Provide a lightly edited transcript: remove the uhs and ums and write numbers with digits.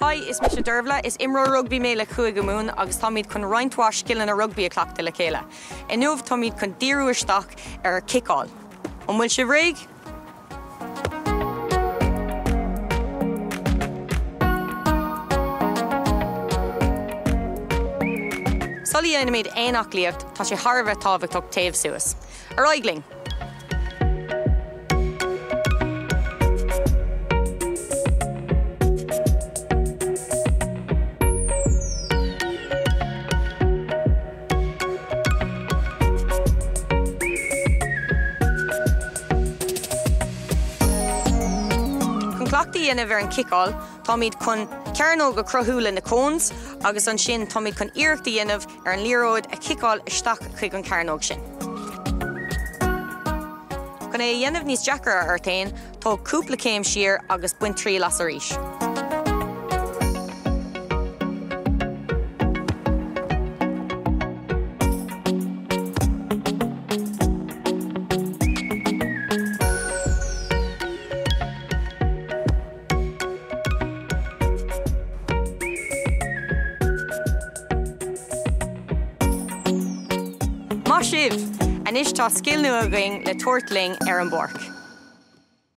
Hi, is Misha Dervla, is Imro Rugby mé le chuig go mún agus táid chun roinntá skillan a rugby a cleachta le chéile. In nuamh táid chun díú isteach ar kickáil. An bhfuil si réig? Sully ana méid éonach líocht tá sé Harbheith tábhachtach taobh suas. Ar aigling. Clachtaí dhéanamh ar an kickáil, táid chun cearnóg go crothúla na cóns, agus an sin táid chun iarachta dhéanamh ar an líróid a kickáil isteach chuig an cearnóg sin. Chun é dhéanamh níos deacair ar tain, tá cúpla céim siar agus buin trí las arís. Má sibh, anis tá scill nua againn le tuairtling ar an bhorc.